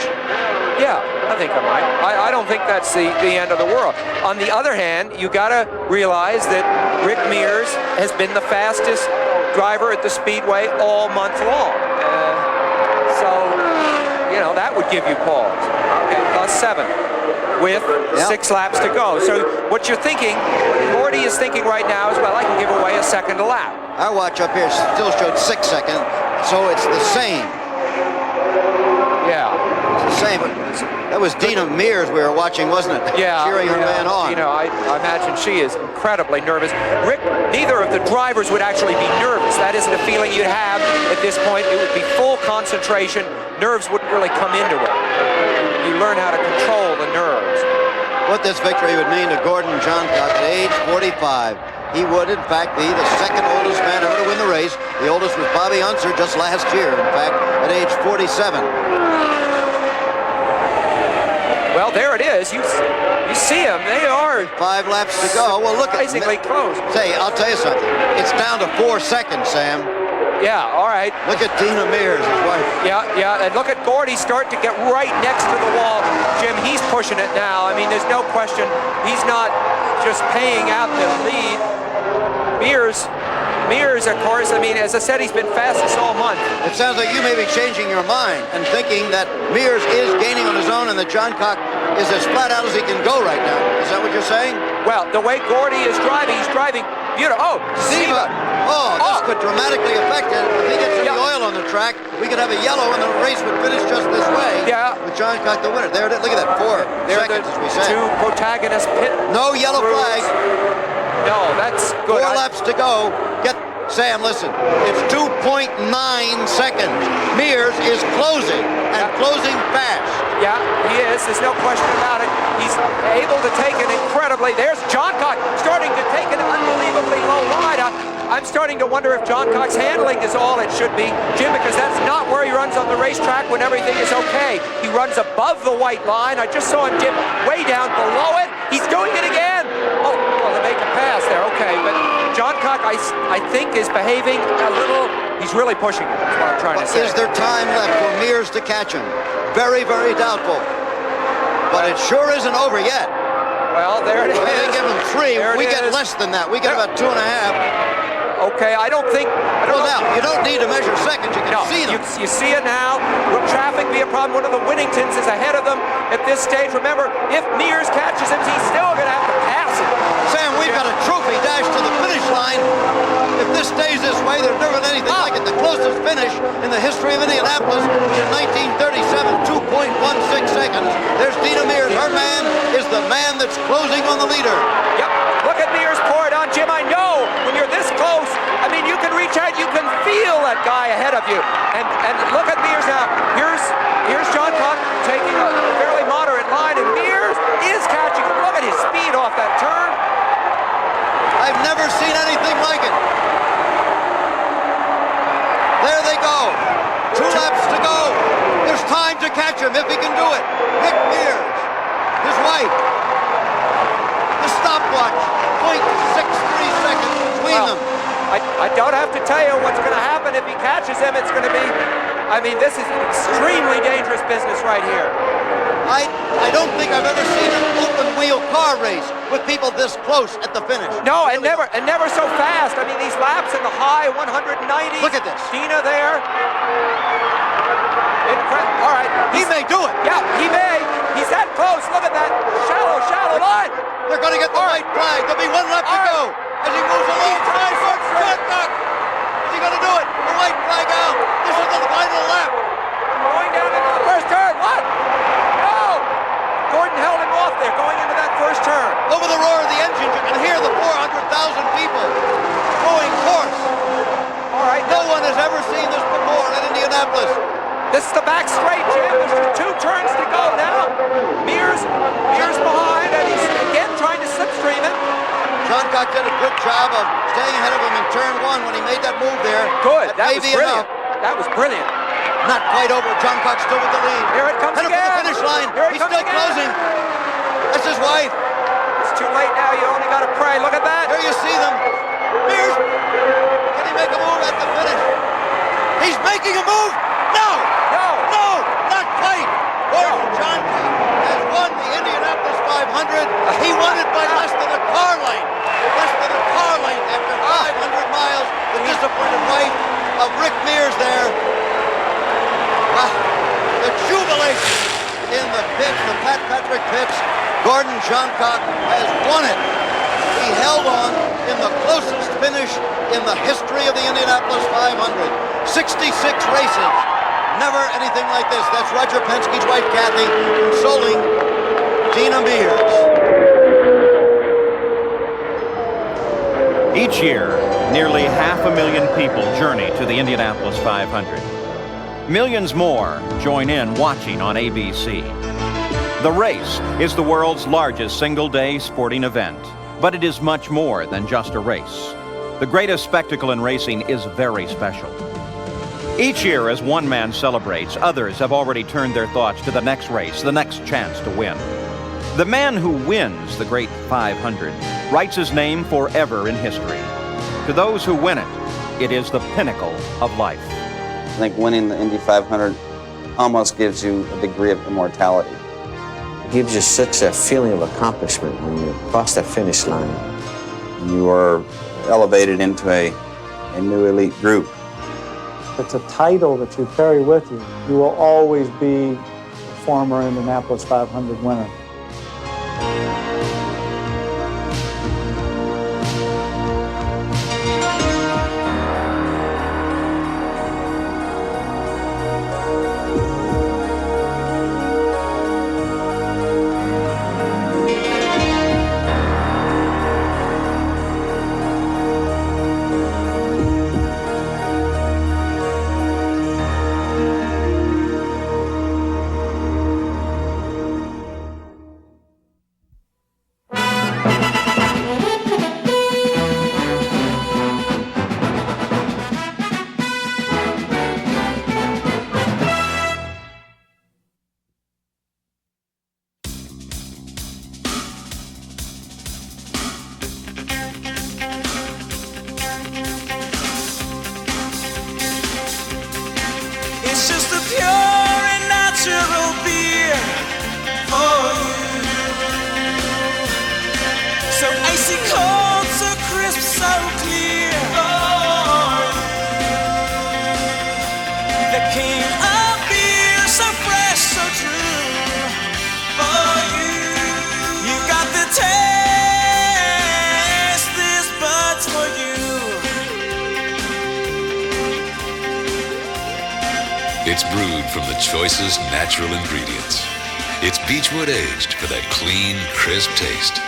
Yeah, I think I might. I don't think that's the end of the world. On the other hand, you got to realize that Rick Mears has been the fastest driver at the Speedway all month long. So, you know, that would give you pause. Okay, +7 with 6 laps to go. So what you're thinking, Gordy is thinking right now is, well, I can give away a second a lap. Our watch up here still showed 6 seconds, so it's the same. Yeah. It's the same. That was Dina Mears we were watching, wasn't it? Yeah. Cheering her man on. You know, I imagine she is incredibly nervous. Rick, neither of the drivers would actually be nervous. That isn't a feeling you'd have at this point. It would be full concentration, nerves wouldn't really come into it. You learn how to control the nerves. What this victory would mean to Gordon Johncock at age 45. He would, in fact, be the second oldest man ever to win the race. The oldest was Bobby Unser just last year, in fact, at age 47. Well, there it is. You see them. They are 5 laps to go. Well, look at surprisingly close. Say, I'll tell you something. It's down to 4 seconds, Sam. Yeah, all right. Look at Dina Mears, his wife. Yeah, and look at Gordy starting to get right next to the wall. Jim, he's pushing it now. I mean, there's no question. He's not just paying out the lead. Mears, of course, I mean, as I said, he's been fastest all month. It sounds like you may be changing your mind and thinking that Mears is gaining on his own and that Johncock is as flat out as he can go right now. Is that what you're saying? Well, the way Gordy is driving, he's driving beautiful. Oh, Ziva. Oh, this could dramatically affect it. If he gets any oil on the track, we could have a yellow and the race would finish just this way. Yeah. With Johncock the winner. There it is. Look at that. 4 seconds, as we said. 2 protagonists pit. No yellow flag. No, that's good. 4 laps to go. Sam, listen. It's 2.9 seconds. Mears is closing and closing fast. Yeah, he is. There's no question about it. He's able to take it incredibly. There's Johncock starting to take an unbelievably low line. I'm starting to wonder if Johncock's handling is all it should be, Jim, because that's not where he runs on the racetrack when everything is okay. He runs above the white line. I just saw him dip way down below it. He's doing it again. Oh, well, they make a pass there. Okay, but Johncock, I think, is behaving a little. He's really pushing it. That's what I'm trying to say. Is there time left for Mears to catch him? Very, very doubtful. But it sure isn't over yet. Well, there it is. They give him 3. There We get is. less than that. We get about 2.5. Okay, I don't think. Now, you don't need to measure seconds. You can see them. You see it now. Will traffic be a problem? One of the Winningtons is ahead of them at this stage. Remember, if Mears catches him, he's still going to have to pass him. Sam, we've got a trophy dash to the finish line. If this stays this way, there's never been anything like it. The closest finish in the history of Indianapolis was in 1937, 2.16 seconds. There's Dina Mears. Her man is the man that's closing on the leader. Yep. Look at Mears pour it on, Jim. I know when you're this close, I mean, you can reach out, you can feel that guy ahead of you. And look at Mears now. Here's Johncock taking a fairly moderate line, and Mears is catching him. Look at his speed off that turn. I've never seen anything like it. There they go. 2 laps to go. There's time to catch him if he can do it. Rick Mears, his wife. The stopwatch, 0.63 seconds between them. I don't have to tell you what's going to happen if he catches him. It's going to be, I mean, this is extremely dangerous business right here. I don't think I've ever seen an open wheel car race with people this close at the finish. No, and never so fast. I mean, these laps in the high 190. Look at this. Dina there. All right. He may do it. Yeah, he may. He's that close. Look at that shallow line. They're going to get the white flag. There'll be 1 lap to go. As he moves along, tries for Johncock. Is he going to do it? The white flag out. This is the final lap. Going down into the first turn. What? No. Gordon held him off there going into that first turn. Over the roar of the engine, you can hear the 400,000 people going hoarse. All right. No one has ever seen this before in Indianapolis. This is the back straight, Jim. There's 2 turns to go now. Mears behind, and he's again trying to slipstream it. Johncock did a good job of staying ahead of him in turn 1 when he made that move there. Good. That was brilliant. That was brilliant. Not quite over. Johncock still with the lead. Here it comes Headed again. for the finish line. He's still closing. That's his wife. It's too late now. You only got to pray. Look at that. There you see them. Mears. Can he make a move at the finish? He's making a move. No, not quite. Gordon Johncock has won the Indianapolis 500. He won it by less than a car length. Less than a car length after 500 miles. The disappointed wife of Rick Mears there. The jubilation in the pits, the Pat Patrick pits. Gordon Johncock has won it. He held on in the closest finish in the history of the Indianapolis 500. 66 races. Never anything like this. That's Roger Penske's wife, Kathy, consoling Dina Mears. Each year, nearly 500,000 people journey to the Indianapolis 500. Millions more join in watching on ABC. The race is the world's largest single-day sporting event, but it is much more than just a race. The greatest spectacle in racing is very special. Each year, as one man celebrates, others have already turned their thoughts to the next race, the next chance to win. The man who wins the Great 500 writes his name forever in history. To those who win it, it is the pinnacle of life. I think winning the Indy 500 almost gives you a degree of immortality. It gives you such a feeling of accomplishment when you cross that finish line. You are elevated into a new elite group. It's a title that you carry with you. You will always be a former Indianapolis 500 winner. It's brewed from the choicest natural ingredients. It's Beechwood aged for that clean, crisp taste.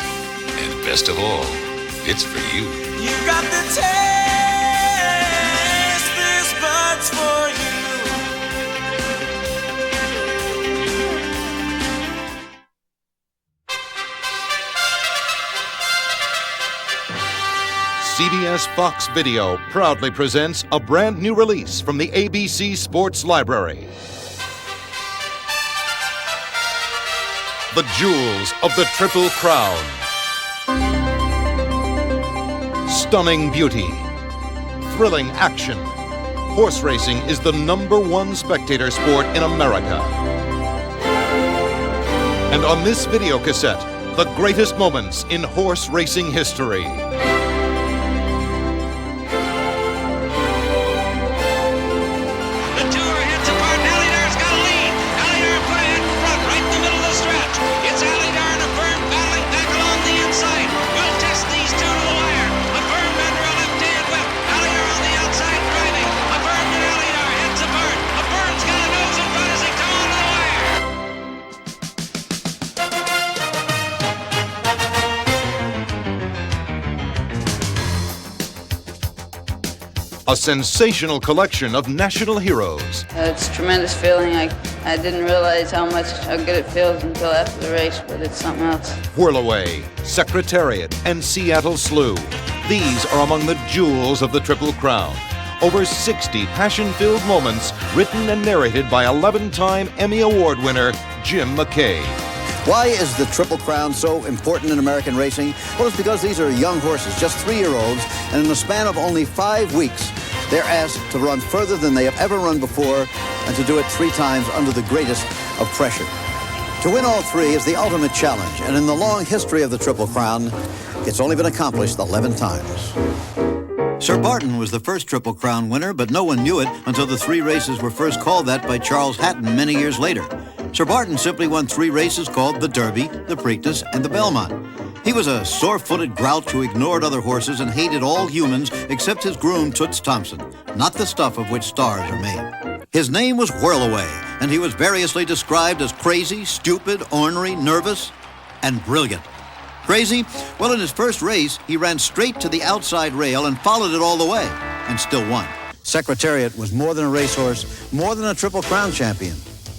And best of all, it's for you. You got the taste, this bud's for you. CBS Fox Video proudly presents a brand new release from the ABC Sports Library. The Jewels of the Triple Crown. Stunning beauty, thrilling action. Horse racing is the #1 spectator sport in America. And on this video cassette, the greatest moments in horse racing history. A sensational collection of national heroes. It's a tremendous feeling. I didn't realize how good it feels until after the race, but it's something else. Whirlaway, Secretariat, and Seattle Slew. These are among the jewels of the Triple Crown. Over 60 passion-filled moments written and narrated by 11-time Emmy Award winner Jim McKay. Why is the Triple Crown so important in American racing? Well, it's because these are young horses, just 3-year-olds, and in the span of only 5 weeks, they're asked to run further than they have ever run before and to do it 3 times under the greatest of pressure. To win all 3 is the ultimate challenge, and in the long history of the Triple Crown, it's only been accomplished 11 times. Sir Barton was the first Triple Crown winner, but no one knew it until the 3 races were first called that by Charles Hatton many years later. Sir Barton simply won 3 races called the Derby, the Preakness, and the Belmont. He was a sore-footed grouch who ignored other horses and hated all humans except his groom, Toots Thompson, not the stuff of which stars are made. His name was Whirlaway, and he was variously described as crazy, stupid, ornery, nervous, and brilliant. Crazy? Well, in his first race, he ran straight to the outside rail and followed it all the way, and still won. Secretariat was more than a racehorse, more than a Triple Crown champion.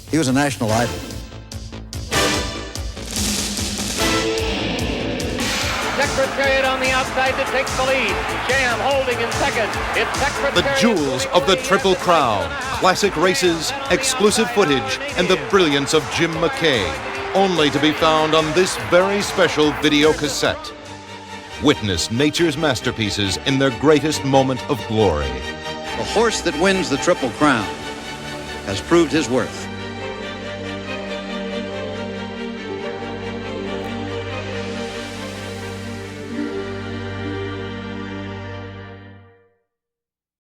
He was a national idol. Secretariat on the outside to take the lead. Jam holding in second. It's Secretariat. The jewels of the Triple Crown. Classic races, exclusive footage, and the brilliance of Jim McKay. Only to be found on this very special video cassette. Witness nature's masterpieces in their greatest moment of glory. The horse that wins the Triple Crown has proved his worth.